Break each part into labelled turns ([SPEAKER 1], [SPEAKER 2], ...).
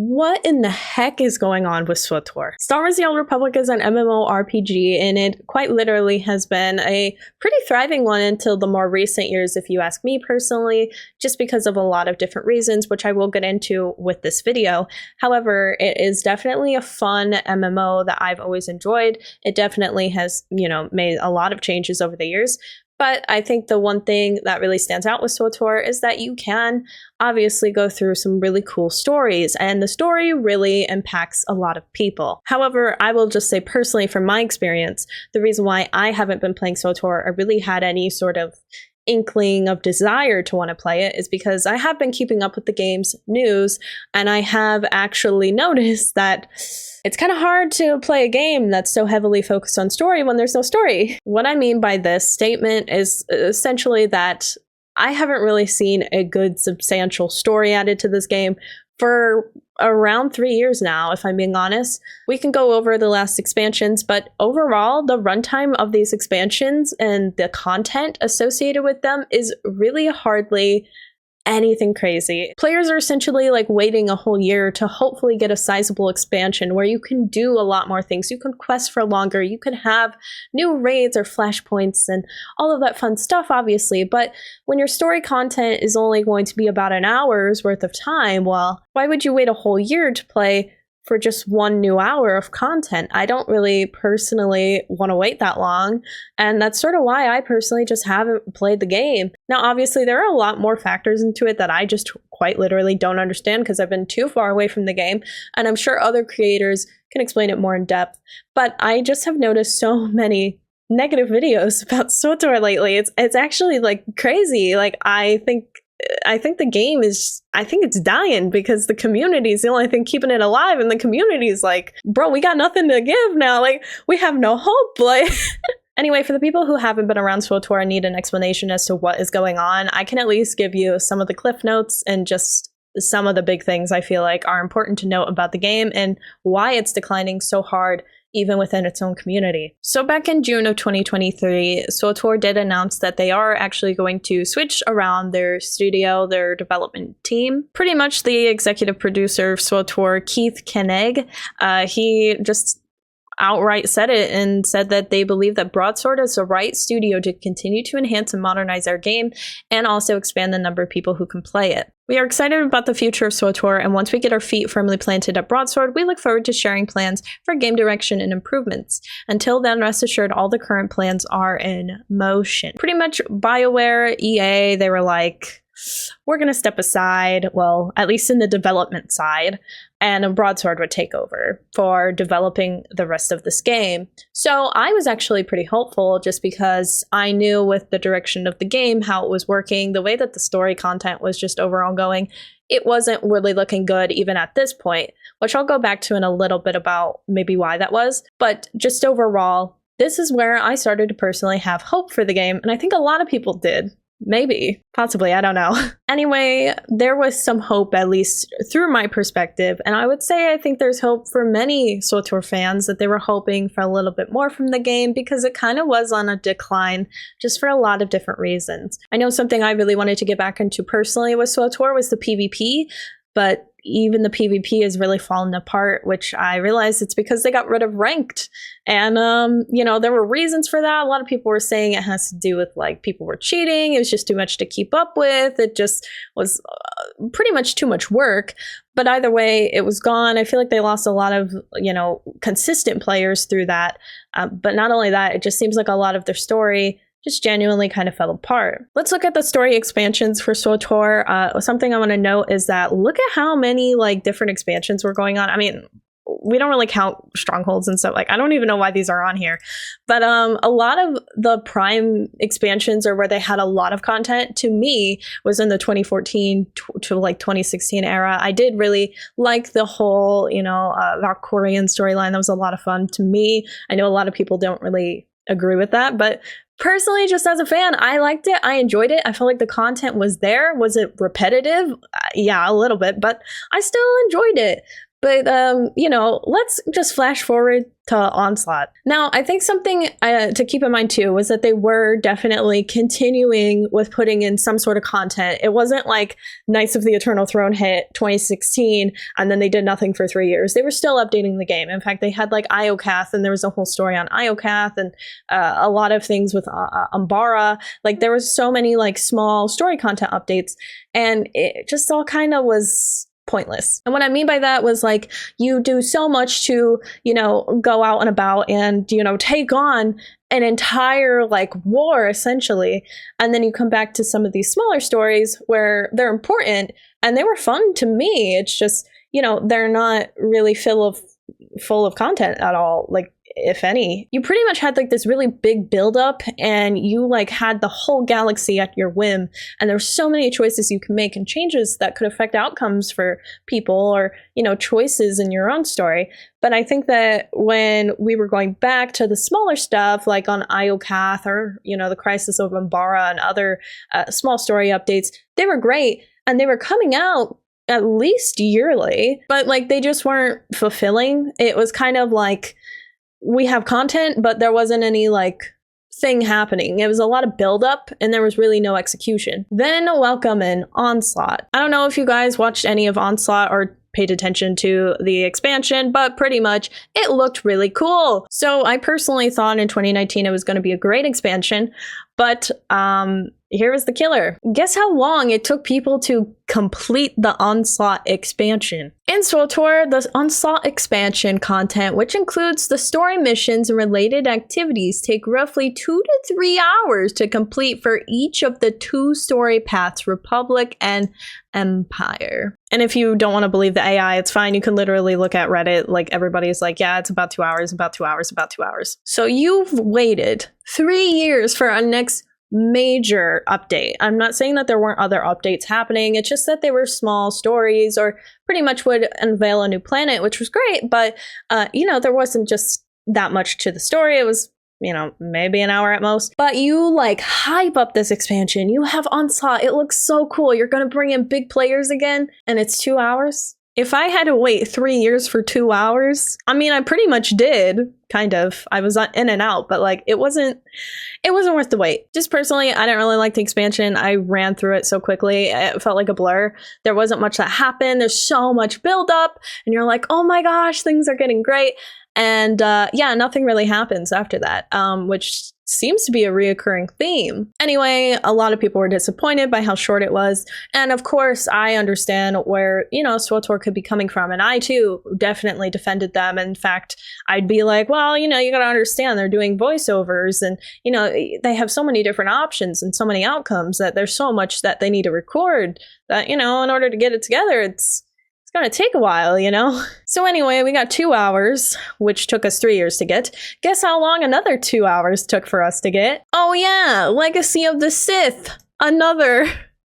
[SPEAKER 1] What in the heck is going on with SWTOR? Star Wars The Old Republic is an MMO RPG, and it quite literally has been a pretty thriving one until the more recent years, if you ask me personally, just because of a lot of different reasons, which I will get into with this video. However, it is definitely a fun MMO that I've always enjoyed. It definitely has, made a lot of changes over the years. But I think the one thing that really stands out with SWTOR is that you can obviously go through some really cool stories, and the story really impacts a lot of people. However, I will just say personally from my experience, the reason why I haven't been playing SWTOR or really had any sort of inkling of desire to want to play it is because I have been keeping up with the game's news, and I have actually noticed that it's kind of hard to play a game that's so heavily focused on story when there's no story. What I mean by this statement is essentially that I haven't really seen a good substantial story added to this game for around 3 years now, if I'm being honest. We can go over the last expansions, but overall, the runtime of these expansions and the content associated with them is really hardly anything crazy. Players are essentially like waiting a whole year to hopefully get a sizable expansion where you can do a lot more things. You can quest for longer, you can have new raids or flashpoints and all of that fun stuff, obviously. But when your story content is only going to be about an hour's worth of time, well, why would you wait a whole year to play for just 1 new hour of content? I don't really personally want to wait that long, and that's sort of why I personally just haven't played the game. Now, obviously, there are a lot more factors into it that I just quite literally don't understand because I've been too far away from the game, and I'm sure other creators can explain it more in depth, but I just have noticed so many negative videos about SWTOR lately. It's actually like crazy. Like, I think the game is, I think it's dying because the community is the only thing keeping it alive, and the community is like, bro, we got nothing to give now. Like, we have no hope. Like, anyway, for the people who haven't been around SWTOR and need an explanation as to what is going on, I can at least give you some of the cliff notes and just some of the big things I feel like are important to note about the game and why it's declining so hard even within its own community. So back in June of 2023, SWTOR did announce that they are actually going to switch around their studio, their development team. Pretty much the executive producer of SWTOR, Keith Koenig, he just outright said it and said that they believe that Broadsword is the right studio to continue to enhance and modernize our game and also expand the number of people who can play it. We are excited about the future of SWTOR, and once we get our feet firmly planted at Broadsword, we look forward to sharing plans for game direction and improvements. Until then, rest assured, all the current plans are in motion. Pretty much BioWare, EA, they were like, we're going to step aside, well, at least in the development side, and Broadsword would take over for developing the rest of this game. So I was actually pretty hopeful just because I knew with the direction of the game, how it was working, the way that the story content was just overall going, it wasn't really looking good even at this point, which I'll go back to in a little bit about maybe why that was. But just overall, this is where I started to personally have hope for the game, and I think a lot of people did. Maybe, possibly, I don't know. Anyway, there was some hope, at least through my perspective, and I would say I think there's hope for many SWTOR fans that they were hoping for a little bit more from the game because it kind of was on a decline just for a lot of different reasons. I know something I really wanted to get back into personally with SWTOR was the PvP, but even the PvP has really fallen apart, which I realized it's because they got rid of ranked. And, there were reasons for that. A lot of people were saying it has to do with, like, people were cheating. It was just too much to keep up with. It just was pretty much too much work. But either way, it was gone. I feel like they lost a lot of, consistent players through that. But not only that, it just seems like a lot of their story just genuinely kind of fell apart. Let's look at the story expansions for SWTOR. Something I want to note is that look at how many different expansions were going on. I mean, we don't really count strongholds and stuff. Like, I don't even know why these are on here. But a lot of the prime expansions, or where they had a lot of content, to me was in the 2014 to 2016 era. I did really like the whole, Valkyrian storyline. That was a lot of fun to me. I know a lot of people don't really agree with that, but personally, just as a fan, I liked it. I enjoyed it. I felt like the content was there. Was it repetitive? Yeah, a little bit, but I still enjoyed it. But, you know, let's just flash forward to Onslaught. Now, I think something to keep in mind too was that they were definitely continuing with putting in some sort of content. It wasn't like Knights of the Eternal Throne hit 2016 and then they did nothing for 3 years. They were still updating the game. In fact, they had like Iocath, and there was a whole story on Iocath, and a lot of things with Umbara. Like there was so many like small story content updates, and it just all kind of was pointless. And what I mean by that was like, you do so much to, you know, go out and about and, you know, take on an entire like war essentially. And then you come back to some of these smaller stories where they're important and they were fun to me. It's just, you know, they're not really full of content at all. Like, if any, you pretty much had like this really big buildup, and you like had the whole galaxy at your whim, and there's so many choices you can make and changes that could affect outcomes for people, or, you know, choices in your own story. But I think that when we were going back to the smaller stuff, like on Iocath, or, you know, the Crisis of Umbara and other small story updates, they were great, and they were coming out at least yearly, but like they just weren't fulfilling. It was kind of like, we have content, but there wasn't any like thing happening. It was a lot of buildup, and there was really no execution. Then welcome in Onslaught. I don't know if you guys watched any of Onslaught or paid attention to the expansion, but pretty much it looked really cool. So I personally thought in 2019 it was going to be a great expansion, but here is the killer. Guess how long it took people to complete the Onslaught expansion? In SWTOR, the Onslaught expansion content, which includes the story missions and related activities, take roughly 2 to 3 hours to complete for each of the 2 story paths, Republic and Empire. And if you don't want to believe the AI, it's fine. You can literally look at Reddit. Like, everybody's like, yeah, it's about 2 hours, about 2 hours, about 2 hours. So you've waited 3 years for a next major update. I'm not saying that there weren't other updates happening. It's just that they were small stories, or pretty much would unveil a new planet, which was great. But, you know, there wasn't just that much to the story. It was, you know, maybe an hour at most. But you like hype up this expansion. You have Onslaught. It looks so cool. You're going to bring in big players again, and it's 2 hours. If I had to wait 3 years for 2 hours, I mean, I pretty much did, kind of. I was in and out, but like, it wasn't worth the wait. Just personally, I didn't really like the expansion. I ran through it so quickly. It felt like a blur. There wasn't much that happened. There's so much buildup, and you're like, oh my gosh, things are getting great. And yeah, nothing really happens after that, which seems to be a reoccurring theme. Anyway, a lot of people were disappointed by how short it was. And of course, I understand where, you know, SWTOR could be coming from. And I too definitely defended them. In fact, I'd be like, well, you know, you gotta understand they're doing voiceovers, and, you know, they have so many different options and so many outcomes that there's so much that they need to record that, you know, in order to get it together, it's gonna take a while, you know? So anyway, we got 2 hours, which took us 3 years to get. Guess how long another 2 hours took for us to get? Oh yeah, Legacy of the Sith. Another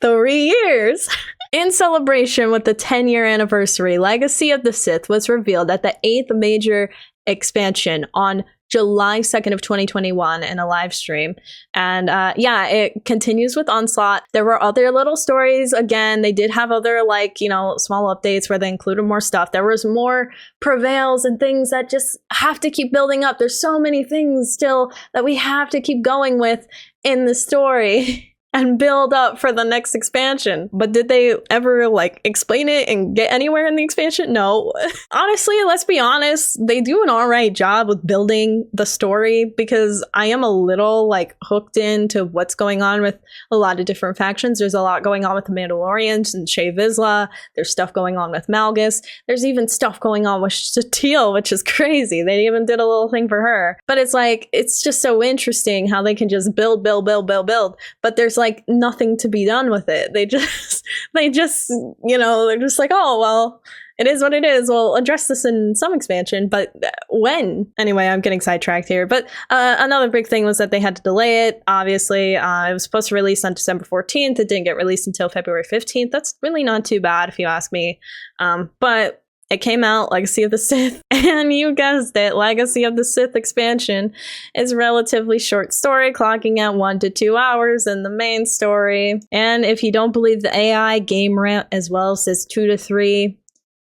[SPEAKER 1] 3 years. In celebration with the 10-year anniversary, Legacy of the Sith was revealed at the 8th major expansion on July 2nd of 2021 in a live stream. And yeah, it continues with Onslaught. There were other little stories. Again, they did have other, like, you know, small updates where they included more stuff. There was more prevails and things that just have to keep building up. There's so many things still that we have to keep going with in the story and build up for the next expansion. But did they ever like explain it and get anywhere in the expansion? No. Honestly, let's be honest, they do an all right job with building the story, because I am a little like hooked into what's going on with a lot of different factions. There's a lot going on with the Mandalorians and Shae Vizsla. There's stuff going on with Malgus. There's even stuff going on with Shatil, which is crazy. They even did a little thing for her. But it's like, it's just so interesting how they can just build. But there's like nothing to be done with it. They just, you know, they're just like, oh, well, it is what it is. We'll address this in some expansion, but when? Anyway, I'm getting sidetracked here. But another big thing was that they had to delay it. Obviously, it was supposed to release on December 14th. It didn't get released until February 15th. That's really not too bad if you ask me. But it came out, Legacy of the Sith, and you guessed it, Legacy of the Sith expansion is a relatively short story, clocking at 1 to 2 hours in the main story. And if you don't believe the AI, Game Rant as well says 2 to 3.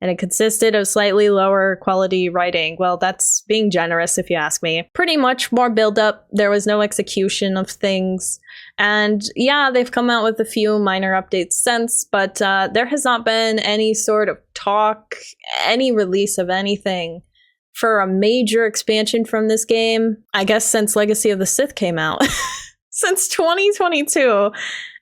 [SPEAKER 1] and it consisted of slightly lower quality writing. Well, that's being generous if you ask me. Pretty much more build up. There was no execution of things. And yeah, they've come out with a few minor updates since, but there has not been any sort of talk, any release of anything for a major expansion from this game, I guess since Legacy of the Sith came out. Since 2022.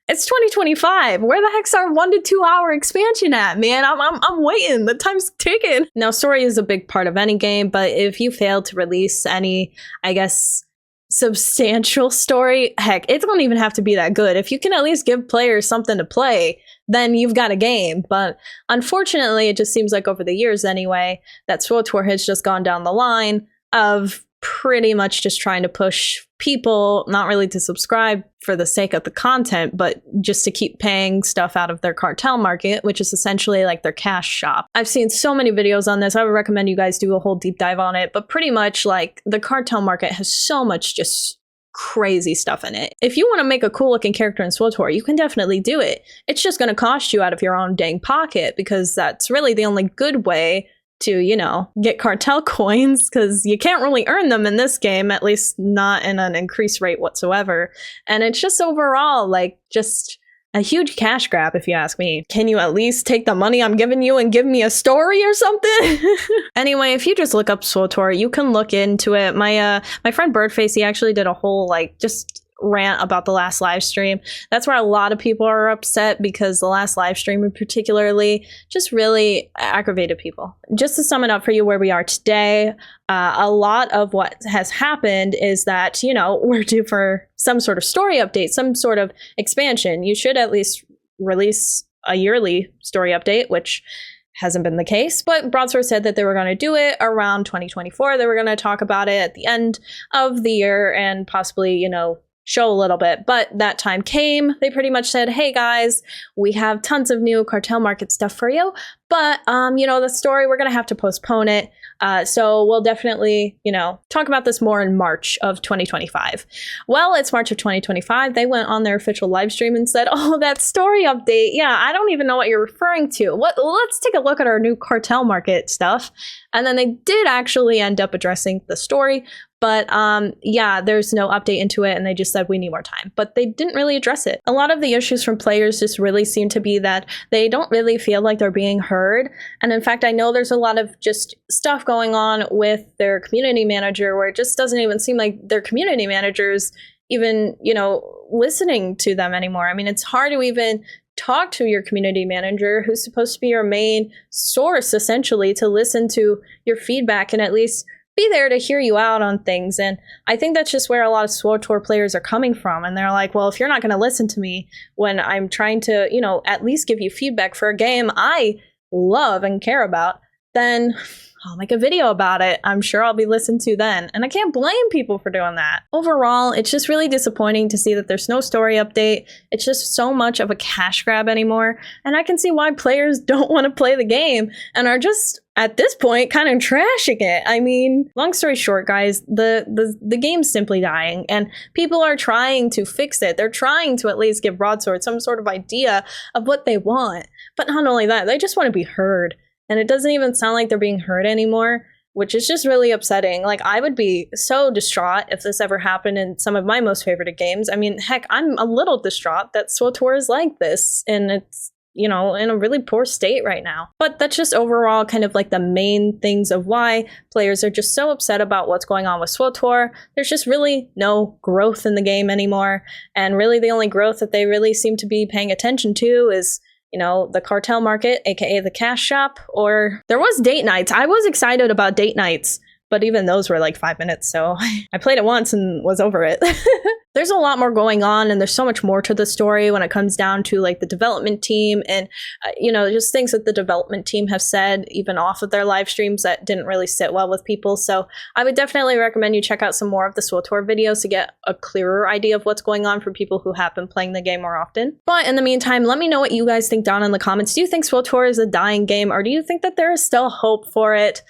[SPEAKER 1] It's 2025. Where the heck's our 1 to 2 hour expansion at, man? I'm waiting. The time's ticking. Now, story is a big part of any game, but if you fail to release any, I guess, substantial story, heck, it don't even have to be that good. If you can at least give players something to play, then you've got a game. But unfortunately, it just seems like over the years anyway, that SWTOR has just gone down the line of pretty much just trying to push people not really to subscribe for the sake of the content, but just to keep paying stuff out of their cartel market, which is essentially like their cash shop. I've seen so many videos on this. I would recommend you guys do a whole deep dive on it, but pretty much like the cartel market has so much just crazy stuff in it. If you want to make a cool looking character in SWTOR, you can definitely do it. It's just going to cost you out of your own dang pocket, because that's really the only good way to, you know, get cartel coins, because you can't really earn them in this game, at least not in an increased rate whatsoever. And it's just overall like just a huge cash grab, if you ask me. Can you at least take the money I'm giving you and give me a story or something? Anyway, if you just look up SWTOR, you can look into it. My friend Birdface, he actually did a whole like just rant about the last live stream. That's where a lot of people are upset, because the last live stream in particularly just really aggravated people. Just to sum it up for you where we are today, a lot of what has happened is that, you know, we're due for some sort of story update, some sort of expansion. You should at least release a yearly story update, which hasn't been the case, but Broadsword said that they were going to do it around 2024. They were going to talk about it at the end of the year and possibly, you know, show a little bit. But that time came. They pretty much said, hey guys, we have tons of new cartel market stuff for you, but you know, the story, we're gonna have to postpone it. So we'll definitely, you know, talk about this more in March of 2025. Well, it's March of 2025. They went on their official live stream and said, oh, that story update. Yeah, I don't even know what you're referring to. Let's take a look at our new cartel market stuff. And then they did actually end up addressing the story. But yeah, there's no update into it, and they just said we need more time. But they didn't really address it. A lot of the issues from players just really seem to be that they don't really feel like they're being heard. And in fact, I know there's a lot of just stuff going on with their community manager where it just doesn't even seem like their community managers even, you know, listening to them anymore. I mean, it's hard to even talk to your community manager, who's supposed to be your main source, essentially, to listen to your feedback and at least be there to hear you out on things. And I think that's just where a lot of SWTOR players are coming from. And they're like, well, if you're not going to listen to me when I'm trying to, you know, at least give you feedback for a game I love and care about, then I'll make a video about it. I'm sure I'll be listened to then. And I can't blame people for doing that. Overall, it's just really disappointing to see that there's no story update. It's just so much of a cash grab anymore. And I can see why players don't want to play the game and are just, at this point, kind of trashing it. I mean, long story short, guys, the game's simply dying, and people are trying to fix it. They're trying to at least give Broadsword some sort of idea of what they want. But not only that, they just want to be heard. And it doesn't even sound like they're being heard anymore, which is just really upsetting. Like, I would be so distraught if this ever happened in some of my most favorite games. I mean, heck, I'm a little distraught that SWTOR is like this, and it's, you know, in a really poor state right now. But that's just overall kind of like the main things of why players are just so upset about what's going on with SWTOR. There's just really no growth in the game anymore. And really the only growth that they really seem to be paying attention to is, you know, the cartel market, aka the cash shop, or there was date nights. I was excited about date nights, but even those were like 5 minutes, so I played it once and was over it. There's a lot more going on, and there's so much more to the story when it comes down to like the development team and, you know, just things that the development team have said, even off of their live streams, that didn't really sit well with people. So I would definitely recommend you check out some more of the SWTOR videos to get a clearer idea of what's going on for people who have been playing the game more often. But in the meantime, let me know what you guys think down in the comments. Do you think SWTOR is a dying game, or do you think that there is still hope for it?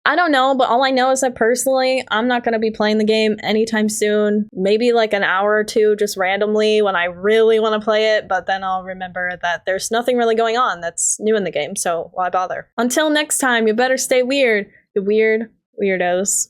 [SPEAKER 1] I don't know, but all I know is that personally, I'm not going to be playing the game anytime soon. Maybe like an hour or two just randomly when I really want to play it, but then I'll remember that there's nothing really going on that's new in the game, so why bother? Until next time, you better stay weird, you weird weirdos.